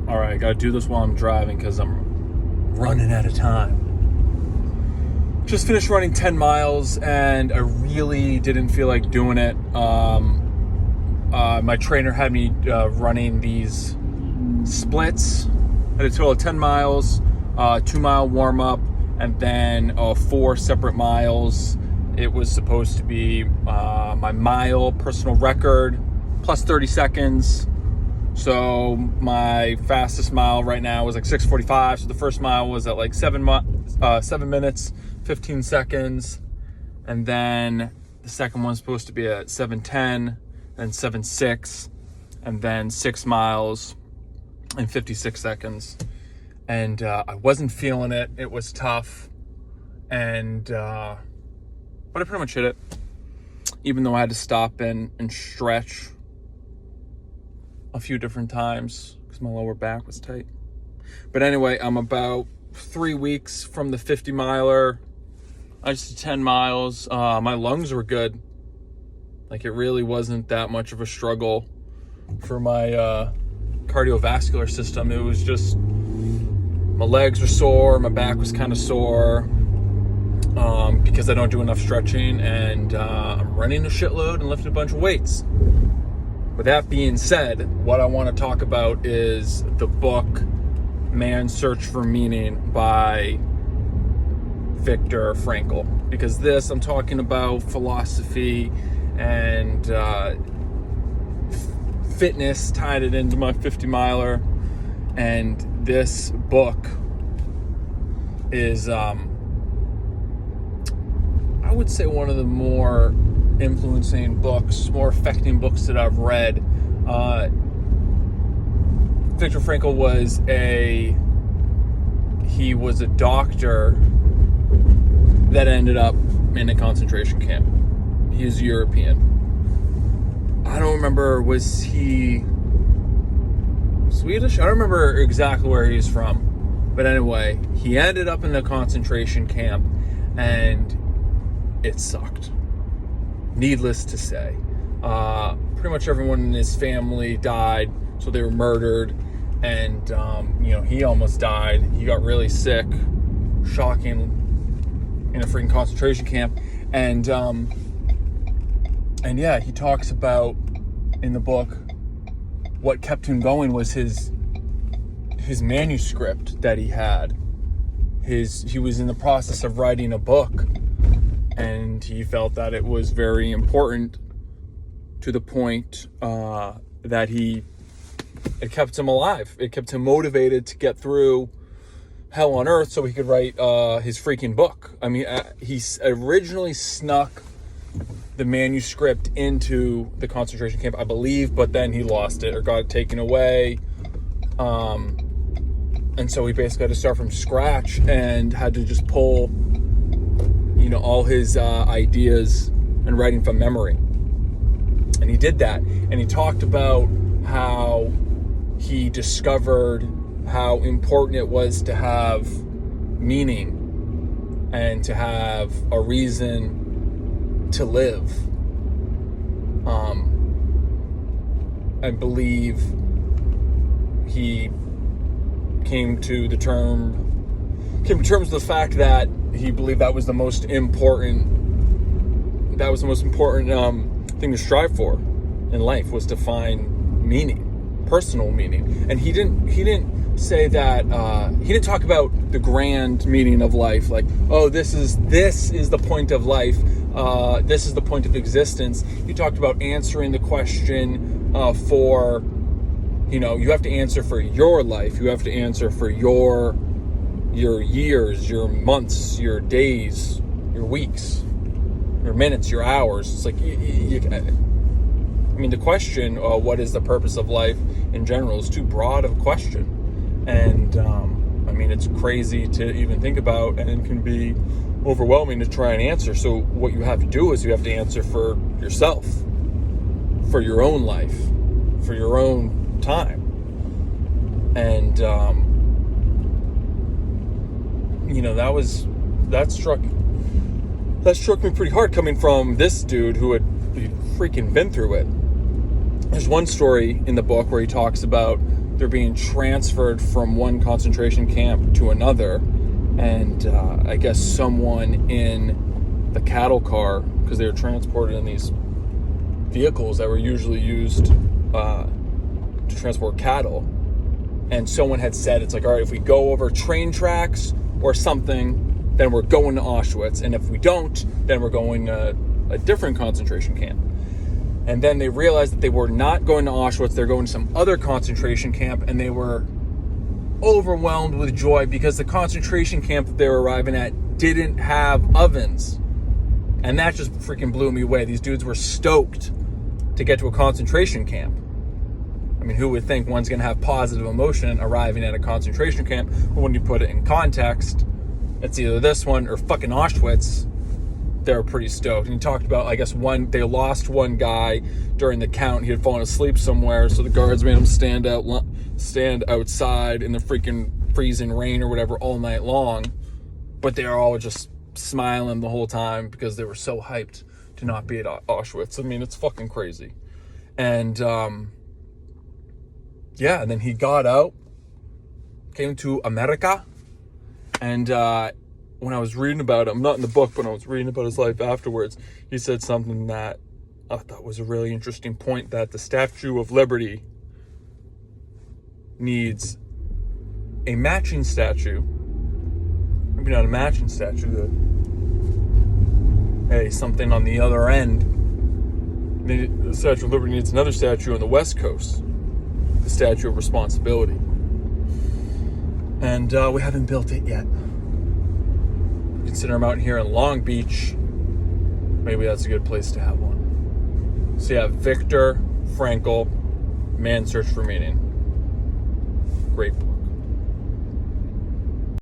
All right, I gotta do this while I'm driving because I'm running out of time. Just finished running 10 miles and I really didn't feel like doing it. My trainer had me running these splits at a total of 10 miles, 2-mile warm up, and then 4 separate miles. It was supposed to be my mile personal record plus 30 seconds. So my fastest mile right now was like 6:45. So the first mile was at like 7 minutes, 15 seconds. And then the second one's supposed to be at 7:10, then 7:06, and then 6 miles in 56 seconds. And I wasn't feeling it. It was tough. And, but I pretty much hit it. Even though I had to stop and stretch a few different times because my lower back was tight. But anyway, I'm about 3 weeks from the 50 miler. I just did 10 miles. My lungs were good. Like, it really wasn't that much of a struggle for my cardiovascular system. It was just my legs were sore, my back was kind of sore because I don't do enough stretching, and I'm running a shitload and lifting a bunch of weights. With that being said, what I want to talk about is the book Man's Search for Meaning by Viktor Frankl. Because I'm talking about philosophy and fitness, tied it into my 50 miler. And this book is, I would say, one of the more influencing books, more affecting books that I've read. Viktor Frankl was a doctor that ended up in a concentration camp. He was European. I don't remember, was he Swedish? I don't remember exactly where he's from. But anyway, he ended up in the concentration camp and it sucked. Needless to say, pretty much everyone in his family died, so they were murdered, and he almost died. He got really sick, shocking, in a freaking concentration camp, and yeah, he talks about in the book what kept him going was his manuscript that he had. He was in the process of writing a book. And he felt that it was very important to the point that it kept him alive. It kept him motivated to get through hell on earth so he could write his freaking book. I mean, he originally snuck the manuscript into the concentration camp, I believe, but then he lost it or got it taken away. And so he basically had to start from scratch and had to just pull all his ideas and writing from memory. And he did that. And he talked about how he discovered how important it was to have meaning and to have a reason to live. I believe he came to terms with the fact that he believed that was the most important thing to strive for in life, was to find meaning, personal meaning. And he didn't say that he didn't talk about the grand meaning of life, like, oh, this is the point of life, this is the point of existence. He talked about answering the question for, you have to answer for your life, you have to answer for your years, your months, your days, your weeks, your minutes, your hours. It's like, the question, what is the purpose of life in general, is too broad of a question. And, it's crazy to even think about, and it can be overwhelming to try and answer. So what you have to do is you have to answer for yourself, for your own life, for your own time. And, that struck me pretty hard, coming from this dude who had freaking been through it. There's one story in the book where he talks about they're being transferred from one concentration camp to another, and I guess someone in the cattle car, because they were transported in these vehicles that were usually used to transport cattle, and someone had said, it's like, all right, if we go over train tracks or something, then we're going to Auschwitz, and if we don't, then we're going to a different concentration camp. And then they realized that they were not going to Auschwitz, they're going to some other concentration camp, and they were overwhelmed with joy because the concentration camp that they were arriving at didn't have ovens. And that just freaking blew me away. These dudes were stoked to get to a concentration camp. I mean, who would think one's going to have positive emotion arriving at a concentration camp? But when you put it in context, it's either this one or fucking Auschwitz. They were pretty stoked. And he talked about, I guess, they lost one guy during the count. He had fallen asleep somewhere, so the guards made him stand outside in the freaking freezing rain or whatever all night long. But they were all just smiling the whole time because they were so hyped to not be at Auschwitz. I mean, it's fucking crazy. And yeah, and then he got out, came to America, and when I was reading about him, not in the book, but I was reading about his life afterwards, he said something that I thought was a really interesting point, that the Statue of Liberty needs a matching statue. Maybe not a matching statue, something on the other end. The Statue of Liberty needs another statue on the West Coast, the Statue of Responsibility. And we haven't built it yet. Consider I'm out here in Long Beach. Maybe that's a good place to have one. So yeah, Viktor Frankl, Man's Search for Meaning. Great book.